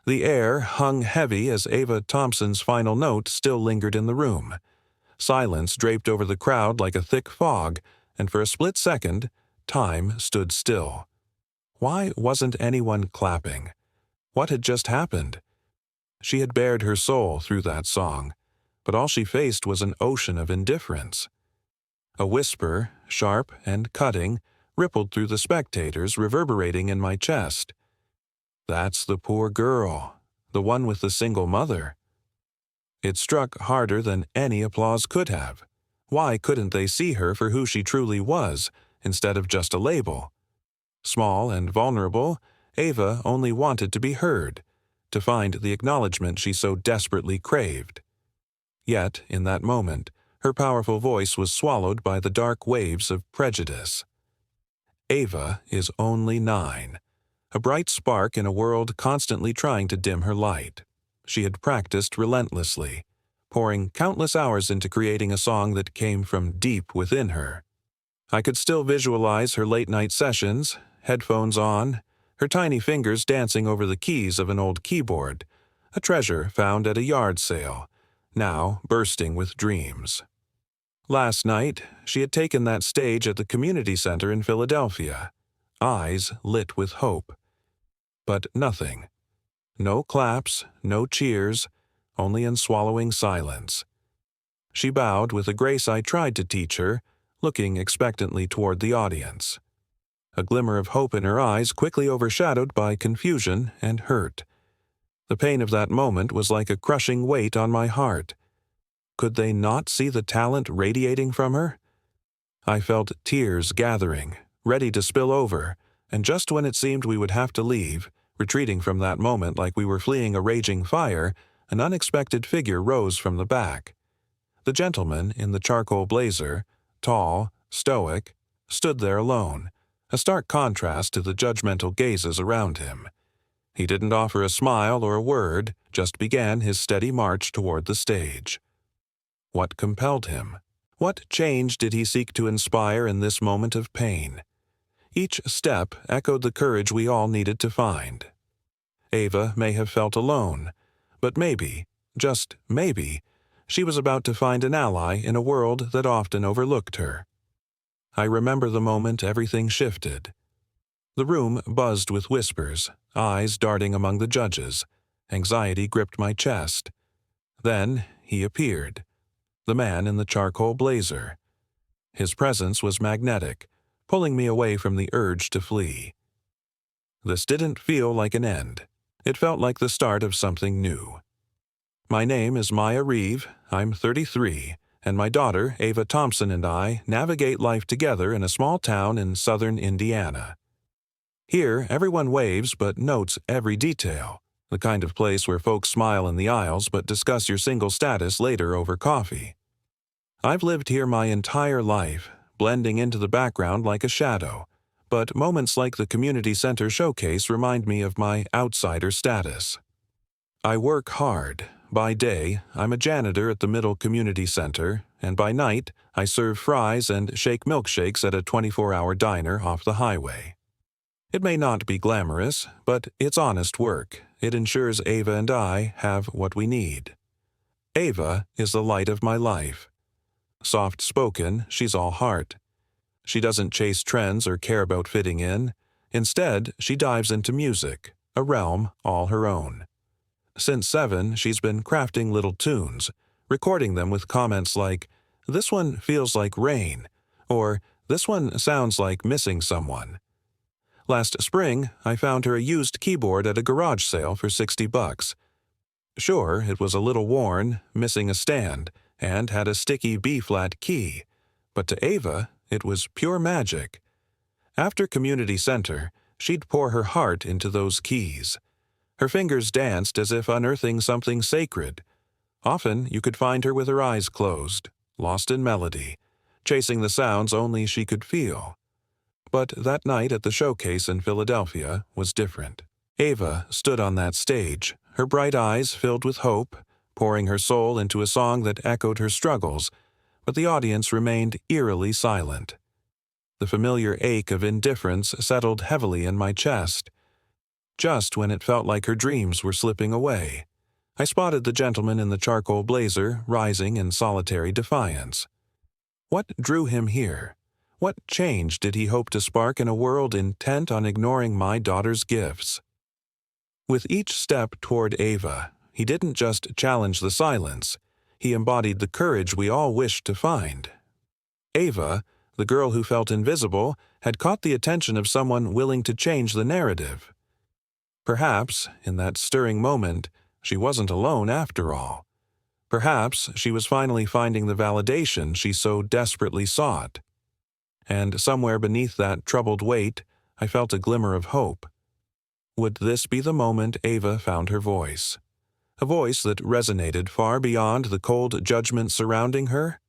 The air hung heavy as Ava Thompson's final note still lingered in the room. Silence draped over the crowd like a thick fog, and for a split second, time stood still. Why wasn't anyone clapping? What had just happened? She had bared her soul through that song, but all she faced was an ocean of indifference. A whisper, sharp and cutting, rippled through the spectators, reverberating in my chest. "That's the poor girl, the one with the single mother." It struck harder than any applause could have. Why couldn't they see her for who she truly was, instead of just a label? Small and vulnerable, Ava only wanted to be heard, to find the acknowledgement she so desperately craved. Yet, in that moment, her powerful voice was swallowed by the dark waves of prejudice. Ava is only 9, a bright spark in a world constantly trying to dim her light. She had practiced relentlessly, pouring countless hours into creating a song that came from deep within her. I could still visualize her late-night sessions, headphones on, her tiny fingers dancing over the keys of an old keyboard, a treasure found at a yard sale, now bursting with dreams. Last night, she had taken that stage at the community center in Philadelphia, eyes lit with hope. But nothing. No claps, no cheers, only enswallowing silence. She bowed with a grace I tried to teach her, looking expectantly toward the audience. A glimmer of hope in her eyes quickly overshadowed by confusion and hurt. The pain of that moment was like a crushing weight on my heart. Could they not see the talent radiating from her? I felt tears gathering, ready to spill over, and just when it seemed we would have to leave, retreating from that moment like we were fleeing a raging fire, an unexpected figure rose from the back. The gentleman in the charcoal blazer, tall, stoic, stood there alone, a stark contrast to the judgmental gazes around him. He didn't offer a smile or a word, just began his steady march toward the stage. What compelled him? What change did he seek to inspire in this moment of pain? Each step echoed the courage we all needed to find. Ava may have felt alone, but maybe, just maybe, she was about to find an ally in a world that often overlooked her. I remember the moment everything shifted. The room buzzed with whispers, eyes darting among the judges. Anxiety gripped my chest. Then he appeared, the man in the charcoal blazer. His presence was magnetic, pulling me away from the urge to flee. This didn't feel like an end. It felt like the start of something new. My name is Maya Reeve, I'm 33, and my daughter, Ava Thompson, and I navigate life together in a small town in southern Indiana. Here, everyone waves but notes every detail, the kind of place where folks smile in the aisles but discuss your single status later over coffee. I've lived here my entire life, blending into the background like a shadow, but moments like the community center showcase remind me of my outsider status. I work hard. By day, I'm a janitor at the Middle Community Center, and by night, I serve fries and shake milkshakes at a 24-hour diner off the highway. It may not be glamorous, but it's honest work. It ensures Ava and I have what we need. Ava is the light of my life. Soft-spoken, she's all heart. She doesn't chase trends or care about fitting in. Instead, she dives into music, a realm all her own. Since 7, she's been crafting little tunes, recording them with comments like, "This one feels like rain," or "This one sounds like missing someone." Last spring, I found her a used keyboard at a garage sale for $60. Sure, it was a little worn, missing a stand, and had a sticky B-flat key, but to Ava, it was pure magic. After community center, she'd pour her heart into those keys. Her fingers danced as if unearthing something sacred. Often you could find her with her eyes closed, lost in melody, chasing the sounds only she could feel. But that night at the showcase in Philadelphia was different. Ava stood on that stage, her bright eyes filled with hope, pouring her soul into a song that echoed her struggles, but the audience remained eerily silent. The familiar ache of indifference settled heavily in my chest. just when it felt like her dreams were slipping away. I spotted the gentleman in the charcoal blazer rising in solitary defiance. What drew him here? What change did he hope to spark in a world intent on ignoring my daughter's gifts? With each step toward Ava, he didn't just challenge the silence, he embodied the courage we all wished to find. Ava, the girl who felt invisible, had caught the attention of someone willing to change the narrative. Perhaps, in that stirring moment, she wasn't alone after all. Perhaps she was finally finding the validation she so desperately sought. And somewhere beneath that troubled weight, I felt a glimmer of hope. Would this be the moment Ava found her voice? A voice that resonated far beyond the cold judgment surrounding her?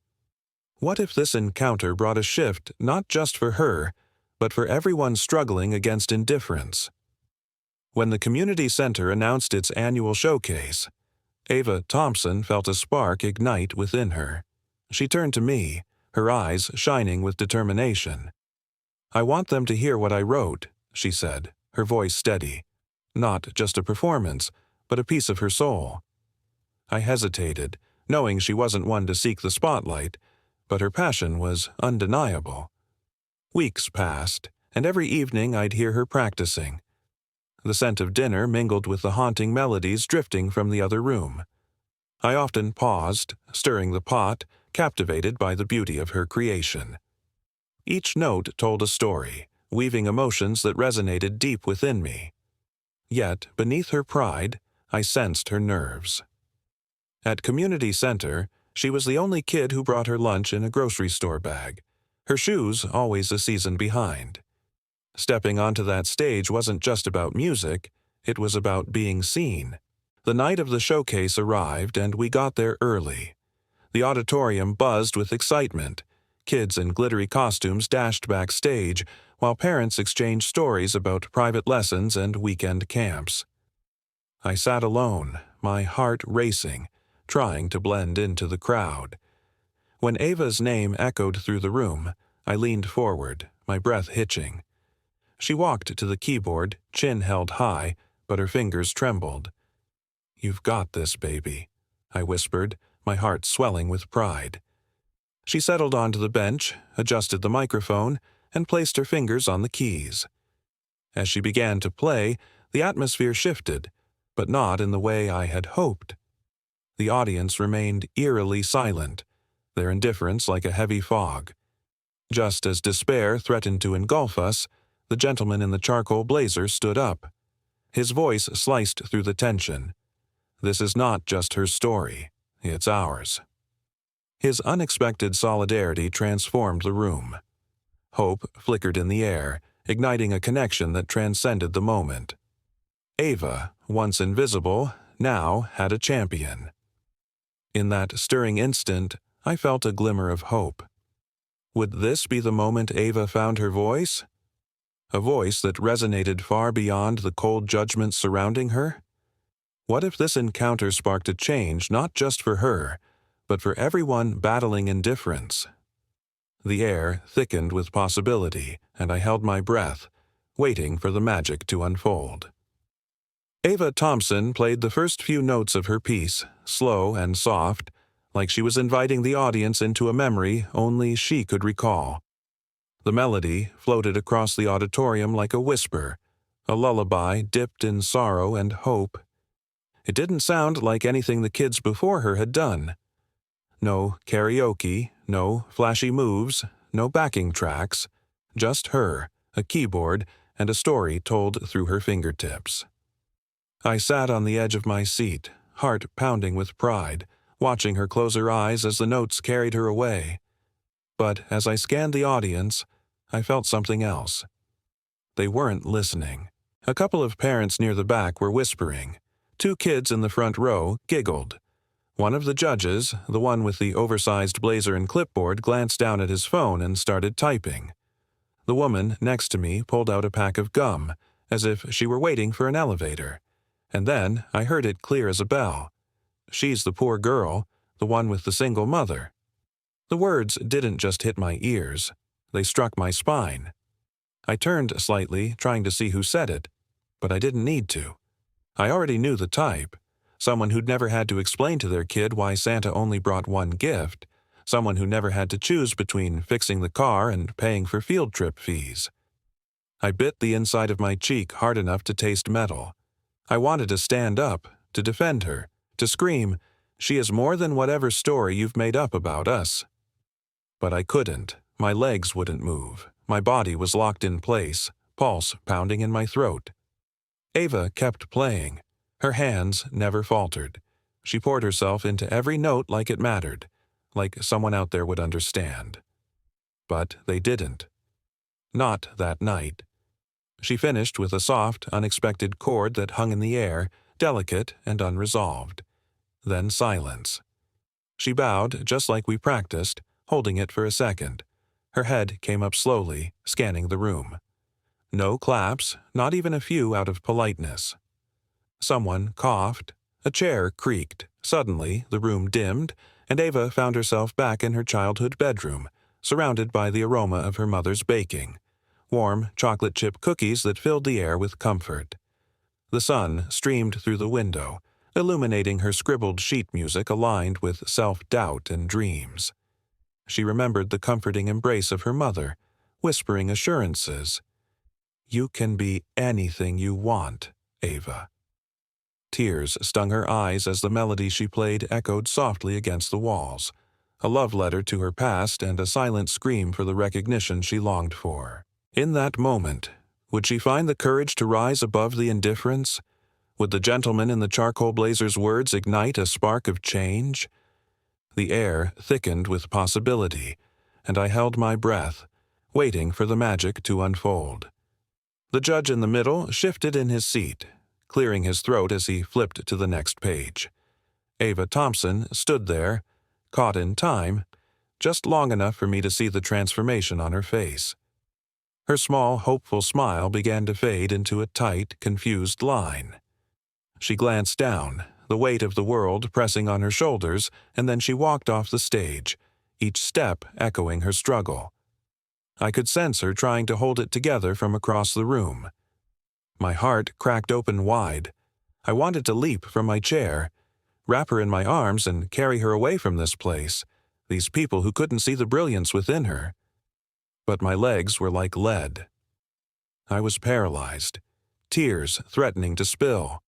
What if this encounter brought a shift not just for her, but for everyone struggling against indifference? When the community center announced its annual showcase, Ava Thompson felt a spark ignite within her. She turned to me, her eyes shining with determination. "I want them to hear what I wrote," she said, her voice steady. Not just a performance, but a piece of her soul. I hesitated, knowing she wasn't one to seek the spotlight, but her passion was undeniable. Weeks passed, and every evening I'd hear her practicing. The scent of dinner mingled with the haunting melodies drifting from the other room. I often paused, stirring the pot, captivated by the beauty of her creation. Each note told a story, weaving emotions that resonated deep within me. Yet, beneath her pride, I sensed her nerves. At community center, she was the only kid who brought her lunch in a grocery store bag, her shoes always a season behind. Stepping onto that stage wasn't just about music, it was about being seen. The night of the showcase arrived and we got there early. The auditorium buzzed with excitement. Kids in glittery costumes dashed backstage, while parents exchanged stories about private lessons and weekend camps. I sat alone, my heart racing, trying to blend into the crowd. When Ava's name echoed through the room, I leaned forward, my breath hitching. She walked to the keyboard, chin held high, but her fingers trembled. "You've got this, baby," I whispered, my heart swelling with pride. She settled onto the bench, adjusted the microphone, and placed her fingers on the keys. As she began to play, the atmosphere shifted, but not in the way I had hoped. The audience remained eerily silent, their indifference like a heavy fog. Just as despair threatened to engulf us, the gentleman in the charcoal blazer stood up. His voice sliced through the tension. "This is not just her story, it's ours." His unexpected solidarity transformed the room. Hope flickered in the air, igniting a connection that transcended the moment. Ava, once invisible, now had a champion. In that stirring instant, I felt a glimmer of hope. Would this be the moment Ava found her voice? A voice that resonated far beyond the cold judgment surrounding her? What if this encounter sparked a change not just for her, but for everyone battling indifference? The air thickened with possibility, and I held my breath, waiting for the magic to unfold. Ava Thompson played the first few notes of her piece, slow and soft, like she was inviting the audience into a memory only she could recall. The melody floated across the auditorium like a whisper, a lullaby dipped in sorrow and hope. It didn't sound like anything the kids before her had done. No karaoke, no flashy moves, no backing tracks, just her, a keyboard, and a story told through her fingertips. I sat on the edge of my seat, heart pounding with pride, watching her close her eyes as the notes carried her away. But as I scanned the audience, I felt something else. They weren't listening. A couple of parents near the back were whispering. 2 kids in the front row giggled. One of the judges, the one with the oversized blazer and clipboard, glanced down at his phone and started typing. The woman next to me pulled out a pack of gum, as if she were waiting for an elevator. And then I heard it clear as a bell. "She's the poor girl, the one with the single mother." The words didn't just hit my ears, they struck my spine. I turned slightly, trying to see who said it. But I didn't need to. I already knew the type. Someone who'd never had to explain to their kid why Santa only brought one gift. Someone who never had to choose between fixing the car and paying for field trip fees. I bit the inside of my cheek hard enough to taste metal. I wanted to stand up, to defend her, to scream, "She is more than whatever story you've made up about us." But I couldn't. My legs wouldn't move. My body was locked in place, pulse pounding in my throat. Ava kept playing. Her hands never faltered. She poured herself into every note like it mattered, like someone out there would understand. But they didn't. Not that night. She finished with a soft, unexpected chord that hung in the air, delicate and unresolved. Then silence. She bowed just like we practiced, holding it for a second. Her head came up slowly, scanning the room. No claps, not even a few out of politeness. Someone coughed. A chair creaked. Suddenly, the room dimmed, and Ava found herself back in her childhood bedroom, surrounded by the aroma of her mother's baking. Warm chocolate chip cookies that filled the air with comfort. The sun streamed through the window, illuminating her scribbled sheet music aligned with self-doubt and dreams. She remembered the comforting embrace of her mother, whispering assurances. "You can be anything you want, Ava." Tears stung her eyes as the melody she played echoed softly against the walls, a love letter to her past and a silent scream for the recognition she longed for. In that moment, would she find the courage to rise above the indifference? Would the gentleman in the charcoal blazer's words ignite a spark of change? The air thickened with possibility, and I held my breath, waiting for the magic to unfold. The judge in the middle shifted in his seat, clearing his throat as he flipped to the next page. Ava Thompson stood there, caught in time, just long enough for me to see the transformation on her face. Her small, hopeful smile began to fade into a tight, confused line. She glanced down, the weight of the world pressing on her shoulders, and then she walked off the stage, each step echoing her struggle. I could sense her trying to hold it together from across the room. My heart cracked open wide. I wanted to leap from my chair, wrap her in my arms and carry her away from this place, these people who couldn't see the brilliance within her. But my legs were like lead. I was paralyzed, tears threatening to spill.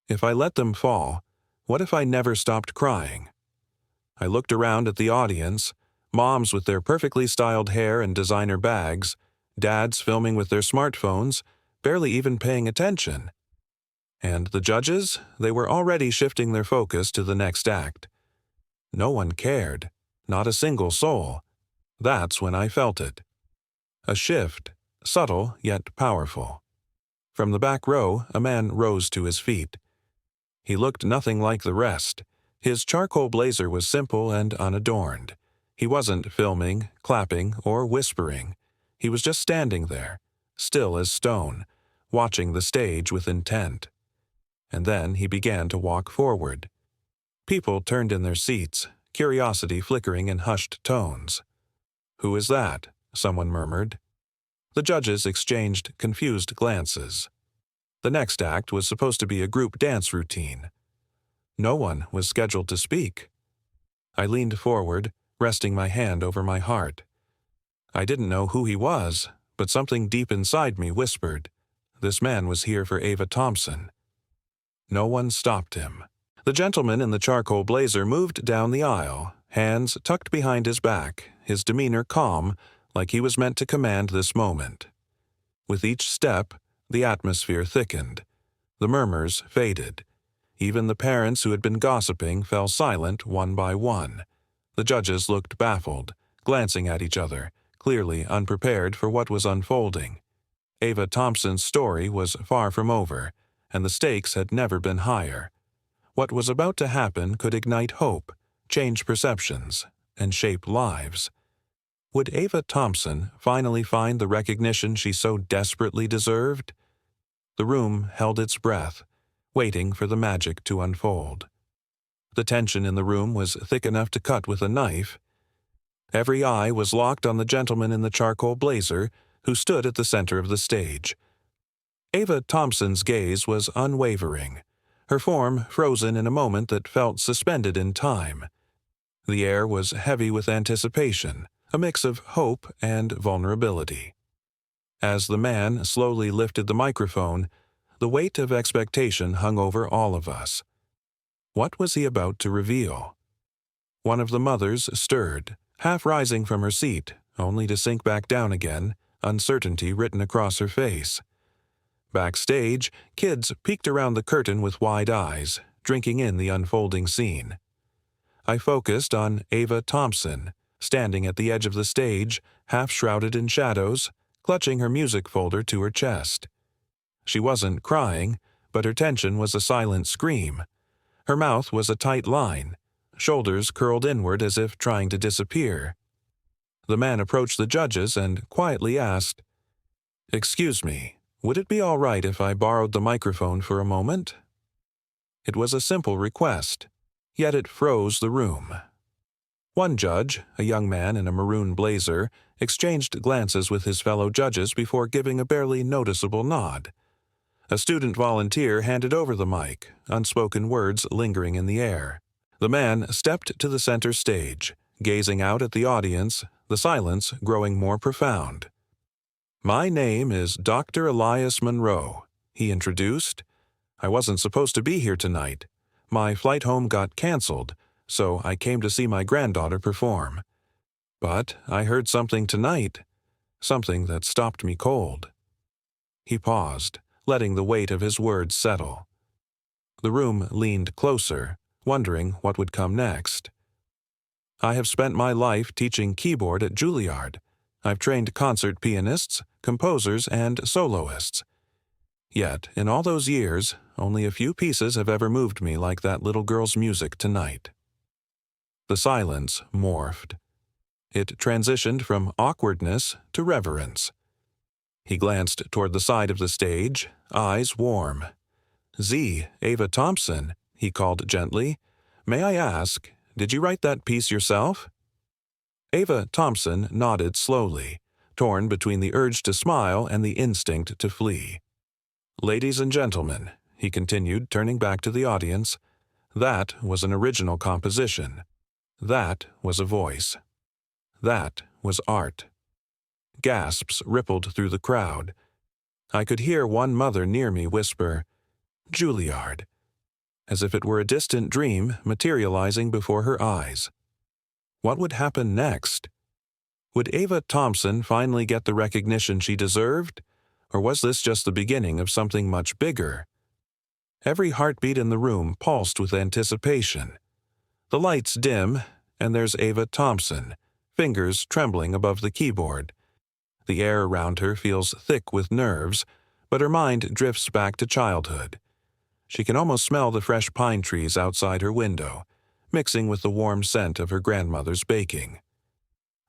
If I let them fall, what if I never stopped crying? I looked around at the audience, moms with their perfectly styled hair and designer bags, dads filming with their smartphones, barely even paying attention. And the judges, they were already shifting their focus to the next act. No one cared, not a single soul. That's when I felt it. A shift, subtle yet powerful. From the back row, a man rose to his feet. He looked nothing like the rest. His charcoal blazer was simple and unadorned. He wasn't filming, clapping, or whispering. He was just standing there, still as stone, watching the stage with intent. And then he began to walk forward. People turned in their seats, curiosity flickering in hushed tones. "Who is that?" someone murmured. The judges exchanged confused glances. The next act was supposed to be a group dance routine. No one was scheduled to speak. I leaned forward, resting my hand over my heart. I didn't know who he was, but something deep inside me whispered, this man was here for Ava Thompson. No one stopped him. The gentleman in the charcoal blazer moved down the aisle, hands tucked behind his back, his demeanor calm, like he was meant to command this moment. With each step, the atmosphere thickened. The murmurs faded. Even the parents who had been gossiping fell silent one by one. The judges looked baffled, glancing at each other, clearly unprepared for what was unfolding. Ava Thompson's story was far from over, and the stakes had never been higher. What was about to happen could ignite hope, change perceptions, and shape lives. Would Ava Thompson finally find the recognition she so desperately deserved? The room held its breath, waiting for the magic to unfold. The tension in the room was thick enough to cut with a knife. Every eye was locked on the gentleman in the charcoal blazer who stood at the center of the stage. Ava Thompson's gaze was unwavering, her form frozen in a moment that felt suspended in time. The air was heavy with anticipation, a mix of hope and vulnerability. As the man slowly lifted the microphone, the weight of expectation hung over all of us. What was he about to reveal? One of the mothers stirred, half rising from her seat, only to sink back down again, uncertainty written across her face. Backstage, kids peeked around the curtain with wide eyes, drinking in the unfolding scene. I focused on Ava Thompson, standing at the edge of the stage, half shrouded in shadows, clutching her music folder to her chest. She wasn't crying, but her tension was a silent scream. Her mouth was a tight line, shoulders curled inward as if trying to disappear. The man approached the judges and quietly asked, "Excuse me, would it be all right if I borrowed the microphone for a moment?" It was a simple request, yet it froze the room. One judge, a young man in a maroon blazer, exchanged glances with his fellow judges before giving a barely noticeable nod. A student volunteer handed over the mic, unspoken words lingering in the air. The man stepped to the center stage, gazing out at the audience, the silence growing more profound. "My name is Dr. Elias Monroe," he introduced. "I wasn't supposed to be here tonight. My flight home got canceled, so I came to see my granddaughter perform. But I heard something tonight, something that stopped me cold." He paused, letting the weight of his words settle. The room leaned closer, wondering what would come next. "I have spent my life teaching keyboard at Juilliard. I've trained concert pianists, composers, and soloists. Yet, in all those years, only a few pieces have ever moved me like that little girl's music tonight." The silence morphed. It transitioned from awkwardness to reverence. He glanced toward the side of the stage, eyes warm. "Ava Thompson," he called gently. "May I ask, did you write that piece yourself?" Ava Thompson nodded slowly, torn between the urge to smile and the instinct to flee. "Ladies and gentlemen," he continued, turning back to the audience, "that was an original composition. That was a voice. That was art." Gasps rippled through the crowd. I could hear one mother near me whisper, "Juilliard," as if it were a distant dream materializing before her eyes. What would happen next? Would Ava Thompson finally get the recognition she deserved, or was this just the beginning of something much bigger? Every heartbeat in the room pulsed with anticipation. The lights dim, and there's Ava Thompson, fingers trembling above the keyboard. The air around her feels thick with nerves, but her mind drifts back to childhood. She can almost smell the fresh pine trees outside her window, mixing with the warm scent of her grandmother's baking.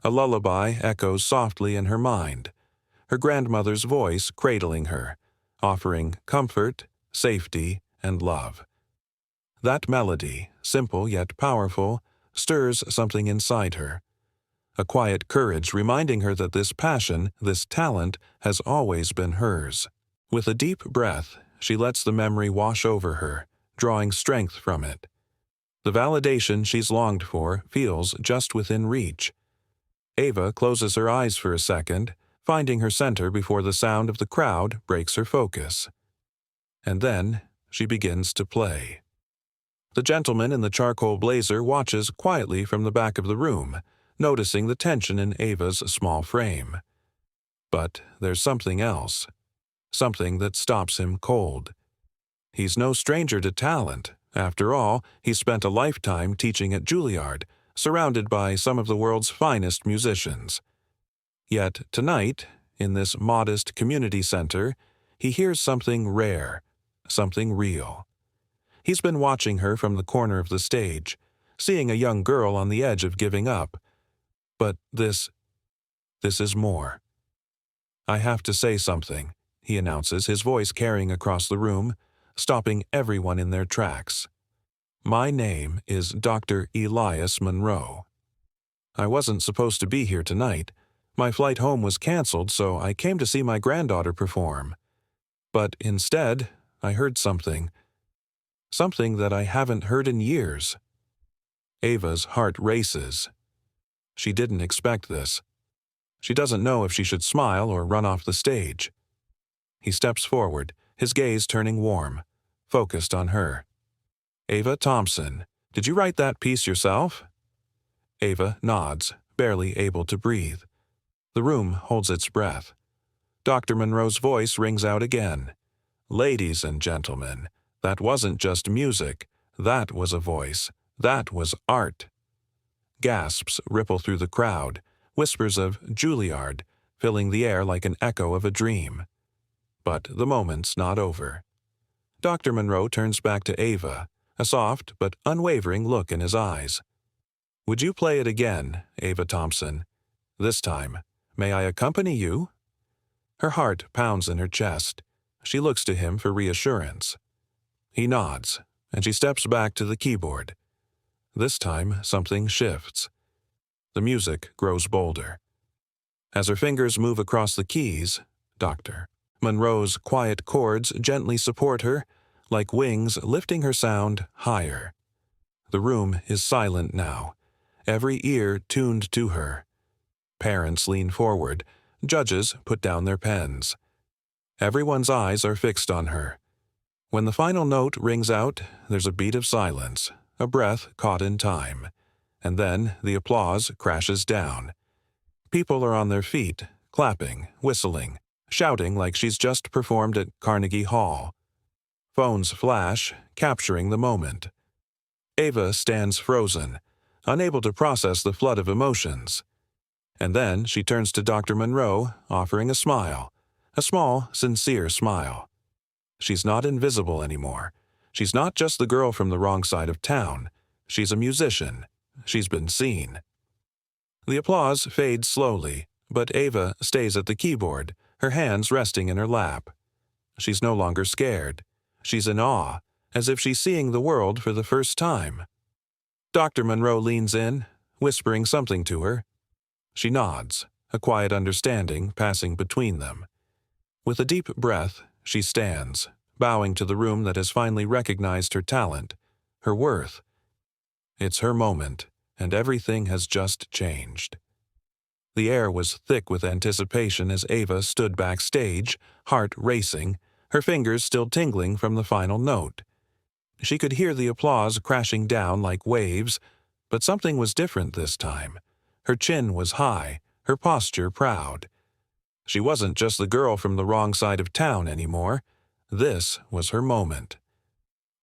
A lullaby echoes softly in her mind, her grandmother's voice cradling her, offering comfort, safety, and love. That melody, simple yet powerful, stirs something inside her. A quiet courage reminding her that this passion, this talent, has always been hers. With a deep breath, she lets the memory wash over her, drawing strength from it. The validation she's longed for feels just within reach. Ava closes her eyes for a second, finding her center before the sound of the crowd breaks her focus. And then she begins to play. The gentleman in the charcoal blazer watches quietly from the back of the room, noticing the tension in Ava's small frame. But there's something else, something that stops him cold. He's no stranger to talent. After all, he spent a lifetime teaching at Juilliard, surrounded by some of the world's finest musicians. Yet tonight, in this modest community center, he hears something rare, something real. He's been watching her from the corner of the stage, seeing a young girl on the edge of giving up. But this is more. "I have to say something," he announces, his voice carrying across the room, stopping everyone in their tracks. "My name is Dr. Elias Monroe. I wasn't supposed to be here tonight. My flight home was canceled, so I came to see my granddaughter perform. But instead, I heard something. Something that I haven't heard in years. Ava's heart races. She didn't expect this. She doesn't know if she should smile or run off the stage. He steps forward, his gaze turning warm, focused on her. "Ava Thompson, did you write that piece yourself?" Ava nods, barely able to breathe. The room holds its breath. Dr. Monroe's voice rings out again. "Ladies and gentlemen, that wasn't just music. That was a voice. That was art." Gasps ripple through the crowd, whispers of Juilliard filling the air like an echo of a dream. But the moment's not over. Dr. Monroe turns back to Ava, a soft but unwavering look in his eyes. "Would you play it again, Ava Thompson? This time, may I accompany you?" Her heart pounds in her chest. She looks to him for reassurance. He nods, and she steps back to the keyboard. This time, something shifts. The music grows bolder. As her fingers move across the keys, Dr. Monroe's quiet chords gently support her, like wings lifting her sound higher. The room is silent now, every ear tuned to her. Parents lean forward, judges put down their pens. Everyone's eyes are fixed on her. When the final note rings out, there's a beat of silence, a breath caught in time, and then the applause crashes down. People are on their feet, clapping, whistling, shouting like she's just performed at Carnegie Hall. Phones flash, capturing the moment. Ava stands frozen, unable to process the flood of emotions. And then she turns to Dr. Monroe, offering a smile, a small, sincere smile. She's not invisible anymore. She's not just the girl from the wrong side of town. She's a musician. She's been seen. The applause fades slowly, but Ava stays at the keyboard, her hands resting in her lap. She's no longer scared. She's in awe, as if she's seeing the world for the first time. Dr. Monroe leans in, whispering something to her. She nods, a quiet understanding passing between them. With a deep breath, she stands, bowing to the room that has finally recognized her talent, her worth. It's her moment, and everything has just changed. The air was thick with anticipation as Ava stood backstage, heart racing, her fingers still tingling from the final note. She could hear the applause crashing down like waves, but something was different this time. Her chin was high, her posture proud. She wasn't just the girl from the wrong side of town anymore. This was her moment.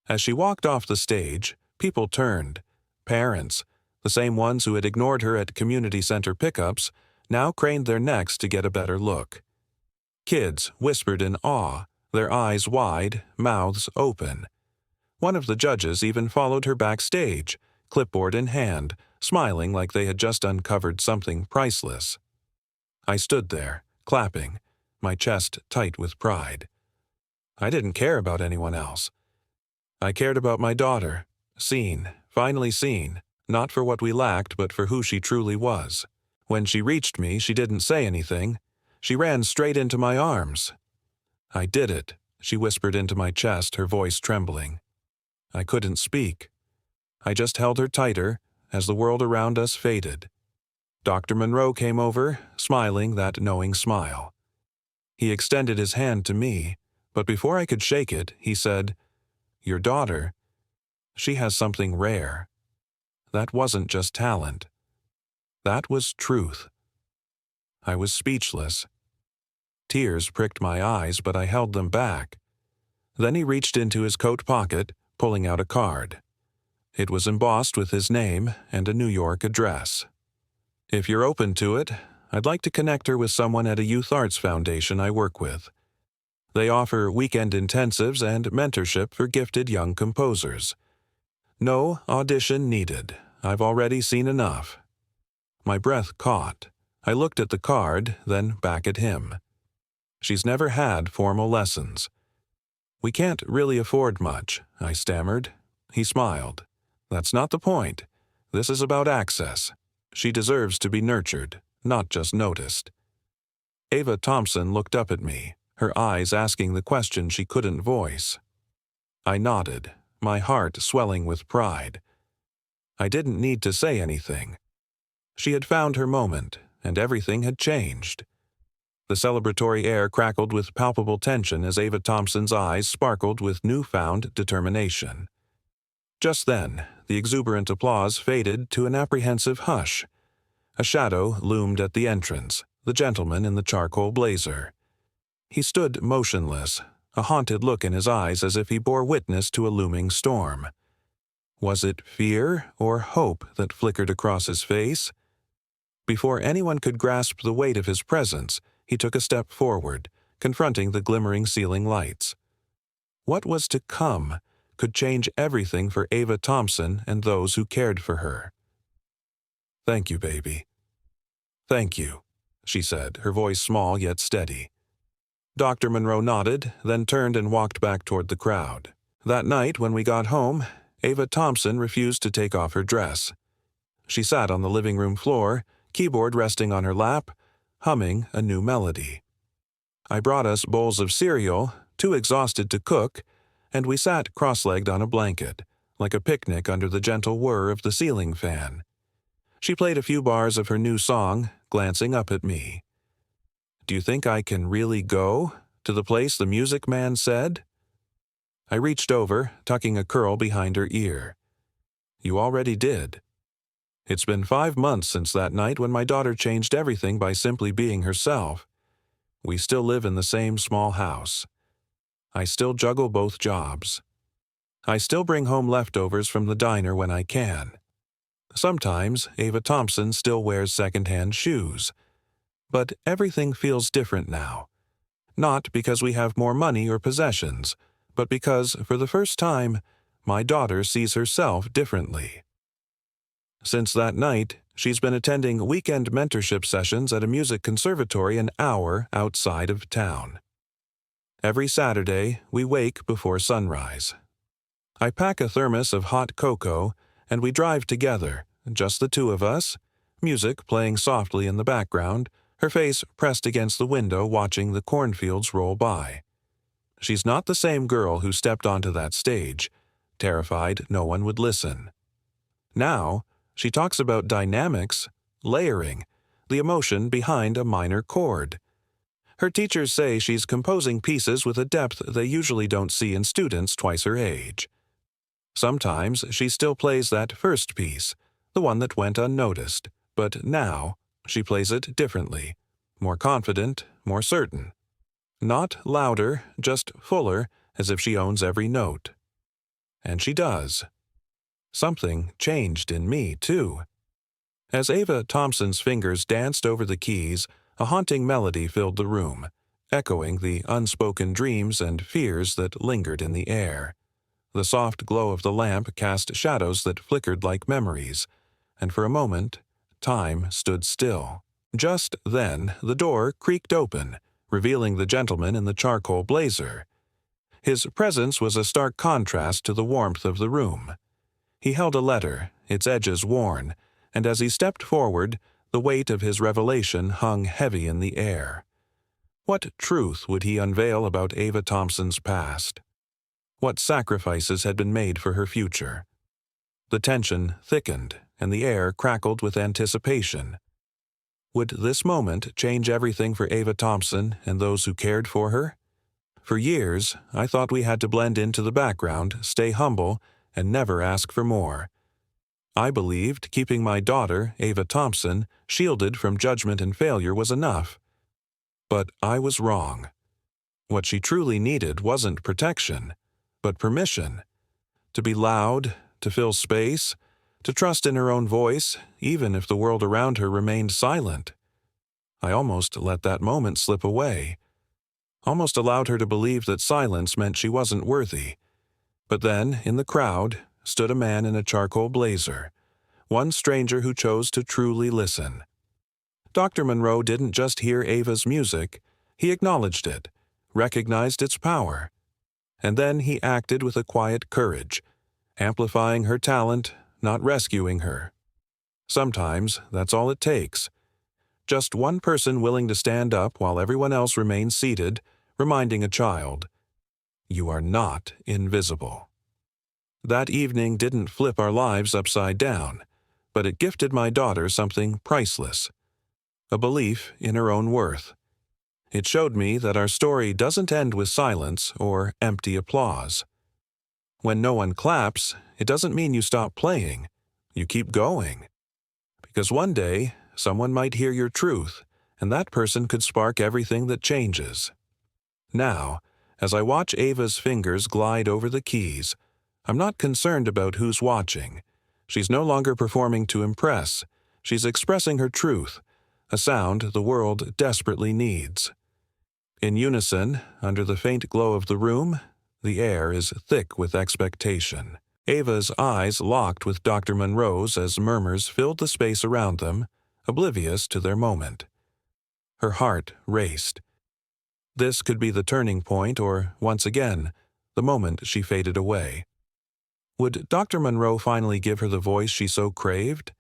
As she walked off the stage, people turned. Parents, the same ones who had ignored her at community center pickups, now craned their necks to get a better look. Kids whispered in awe, their eyes wide, mouths open. One of the judges even followed her backstage, clipboard in hand, smiling like they had just uncovered something priceless. I stood there, clapping, my chest tight with pride. I didn't care about anyone else. I cared about my daughter, seen, finally seen, not for what we lacked but for who she truly was. When she reached me, she didn't say anything. She ran straight into my arms. "I did it," she whispered into my chest, her voice trembling. I couldn't speak. I just held her tighter as the world around us faded. Dr. Monroe came over, smiling that knowing smile. He extended his hand to me, but before I could shake it, he said, "Your daughter, she has something rare. That wasn't just talent. That was truth." I was speechless. Tears pricked my eyes, but I held them back. Then he reached into his coat pocket, pulling out a card. It was embossed with his name and a New York address. "If you're open to it, I'd like to connect her with someone at a youth arts foundation I work with. They offer weekend intensives and mentorship for gifted young composers. No audition needed. I've already seen enough." My breath caught. I looked at the card, then back at him. "She's never had formal lessons." "We can't really afford much," I stammered. He smiled. "That's not the point. This is about access. She deserves to be nurtured, not just noticed." Ava Thompson looked up at me, her eyes asking the question she couldn't voice. I nodded, my heart swelling with pride. I didn't need to say anything. She had found her moment, and everything had changed. The celebratory air crackled with palpable tension as Ava Thompson's eyes sparkled with newfound determination. Just then, the exuberant applause faded to an apprehensive hush. A shadow loomed at the entrance, the gentleman in the charcoal blazer. He stood motionless, a haunted look in his eyes as if he bore witness to a looming storm. Was it fear or hope that flickered across his face? Before anyone could grasp the weight of his presence, he took a step forward, confronting the glimmering ceiling lights. What was to come could change everything for Ava Thompson and those who cared for her. "Thank you, baby." "Thank you," she said, her voice small yet steady. Dr. Monroe nodded, then turned and walked back toward the crowd. That night, when we got home, Ava Thompson refused to take off her dress. She sat on the living room floor, keyboard resting on her lap, humming a new melody. I brought us bowls of cereal, too exhausted to cook, and we sat cross-legged on a blanket, like a picnic under the gentle whir of the ceiling fan. She played a few bars of her new song, glancing up at me. "Do you think I can really go to the place the music man said?" I reached over, tucking a curl behind her ear. "You already did. It's been 5 months since that night when my daughter changed everything by simply being herself. We still live in the same small house. I still juggle both jobs. I still bring home leftovers from the diner when I can. Sometimes Ava Thompson still wears second-hand shoes. But everything feels different now. Not because we have more money or possessions, but because, for the first time, my daughter sees herself differently." Since that night, she's been attending weekend mentorship sessions at a music conservatory an hour outside of town. Every Saturday, we wake before sunrise. I pack a thermos of hot cocoa, and we drive together, just the two of us, music playing softly in the background, her face pressed against the window watching the cornfields roll by. She's not the same girl who stepped onto that stage, terrified no one would listen. Now, she talks about dynamics, layering, the emotion behind a minor chord. Her teachers say she's composing pieces with a depth they usually don't see in students twice her age. Sometimes she still plays that first piece, the one that went unnoticed, but now she plays it differently, more confident, more certain. Not louder, just fuller, as if she owns every note. And she does. Something changed in me, too. As Ava Thompson's fingers danced over the keys, a haunting melody filled the room, echoing the unspoken dreams and fears that lingered in the air. The soft glow of the lamp cast shadows that flickered like memories, and for a moment, time stood still. Just then, the door creaked open, revealing the gentleman in the charcoal blazer. His presence was a stark contrast to the warmth of the room. He held a letter, its edges worn, and as he stepped forward, the weight of his revelation hung heavy in the air. What truth would he unveil about Ava Thompson's past? What sacrifices had been made for her future? The tension thickened, and the air crackled with anticipation. Would this moment change everything for Ava Thompson and those who cared for her? For years, I thought we had to blend into the background, stay humble, and never ask for more. I believed keeping my daughter, Ava Thompson, shielded from judgment and failure was enough. But I was wrong. What she truly needed wasn't protection, but permission. To be loud, to fill space, to trust in her own voice, even if the world around her remained silent. I almost let that moment slip away. Almost allowed her to believe that silence meant she wasn't worthy. But then, in the crowd, stood a man in a charcoal blazer, one stranger who chose to truly listen. Dr. Monroe didn't just hear Ava's music, he acknowledged it, recognized its power. And then he acted with a quiet courage, amplifying her talent, not rescuing her. Sometimes that's all it takes. Just one person willing to stand up while everyone else remains seated, reminding a child, "You are not invisible." That evening didn't flip our lives upside down, but it gifted my daughter something priceless, a belief in her own worth. It showed me that our story doesn't end with silence or empty applause. When no one claps, it doesn't mean you stop playing. You keep going. Because one day, someone might hear your truth, and that person could spark everything that changes. Now, as I watch Ava's fingers glide over the keys, I'm not concerned about who's watching. She's no longer performing to impress. She's expressing her truth, a sound the world desperately needs. In unison, under the faint glow of the room, the air is thick with expectation. Ava's eyes locked with Dr. Monroe's as murmurs filled the space around them, oblivious to their moment. Her heart raced. This could be the turning point or, once again, the moment she faded away. Would Dr. Monroe finally give her the voice she so craved?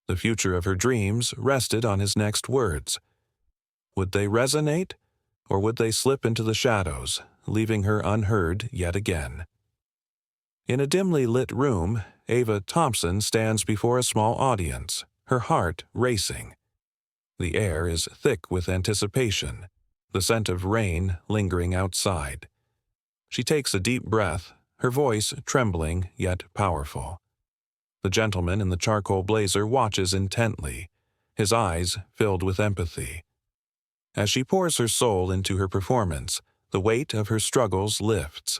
The future of her dreams rested on his next words. Would they resonate, or would they slip into the shadows, leaving her unheard yet again? In a dimly lit room, Ava Thompson stands before a small audience, her heart racing. The air is thick with anticipation, the scent of rain lingering outside. She takes a deep breath, her voice trembling yet powerful. The gentleman in the charcoal blazer watches intently, his eyes filled with empathy. As she pours her soul into her performance, the weight of her struggles lifts.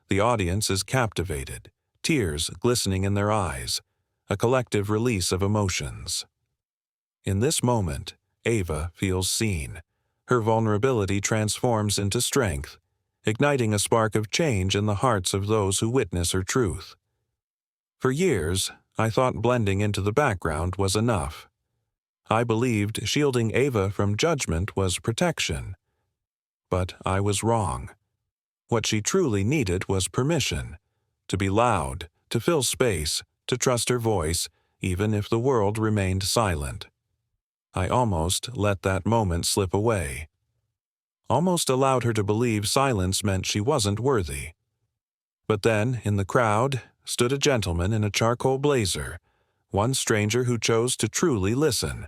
The audience is captivated, tears glistening in their eyes, a collective release of emotions. In this moment, Ava feels seen. Her vulnerability transforms into strength, igniting a spark of change in the hearts of those who witness her truth. For years, I thought blending into the background was enough. I believed shielding Ava from judgment was protection. But I was wrong. What she truly needed was permission, to be loud, to fill space, to trust her voice, even if the world remained silent. I almost let that moment slip away. Almost allowed her to believe silence meant she wasn't worthy. But then, in the crowd, stood a gentleman in a charcoal blazer, one stranger who chose to truly listen.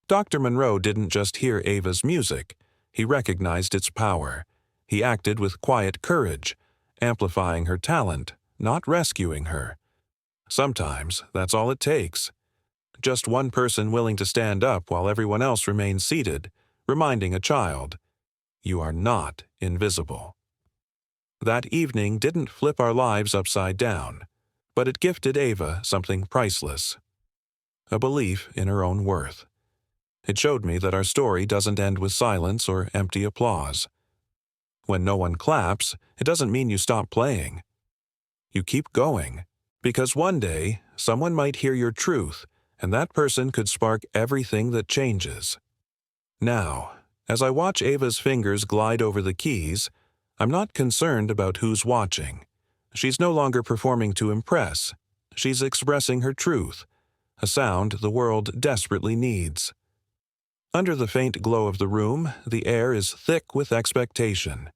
Dr. Monroe didn't just hear Ava's music, he recognized its power. He acted with quiet courage, amplifying her talent, not rescuing her. Sometimes that's all it takes. Just one person willing to stand up while everyone else remains seated, reminding a child, "You are not invisible." That evening didn't flip our lives upside down, but it gifted Ava something priceless, a belief in her own worth. It showed me that our story doesn't end with silence or empty applause. When no one claps, it doesn't mean you stop playing. You keep going, because one day, someone might hear your truth, and that person could spark everything that changes. Now, as I watch Ava's fingers glide over the keys, I'm not concerned about who's watching. She's no longer performing to impress. She's expressing her truth, a sound the world desperately needs. Under the faint glow of the room, the air is thick with expectation.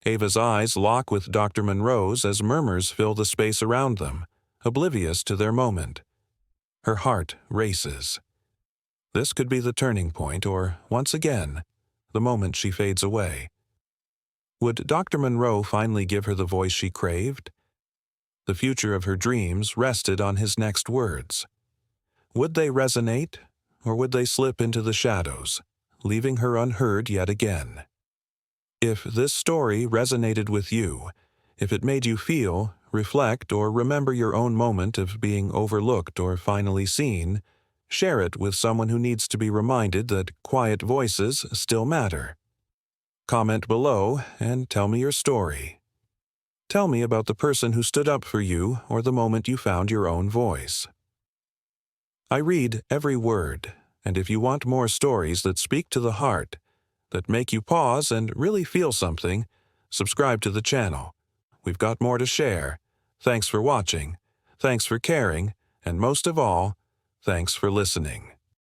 Ava's eyes lock with Dr. Monroe's as murmurs fill the space around them, oblivious to their moment. Her heart races. This could be the turning point or, once again, the moment she fades away. Would Dr. Monroe finally give her the voice she craved? The future of her dreams rested on his next words. Would they resonate, or would they slip into the shadows, leaving her unheard yet again? If this story resonated with you, if it made you feel, reflect, or remember your own moment of being overlooked or finally seen, share it with someone who needs to be reminded that quiet voices still matter. Comment below and tell me your story. Tell me about the person who stood up for you or the moment you found your own voice. I read every word, and if you want more stories that speak to the heart, that make you pause and really feel something, subscribe to the channel. We've got more to share. Thanks for watching, thanks for caring, and most of all, thanks for listening.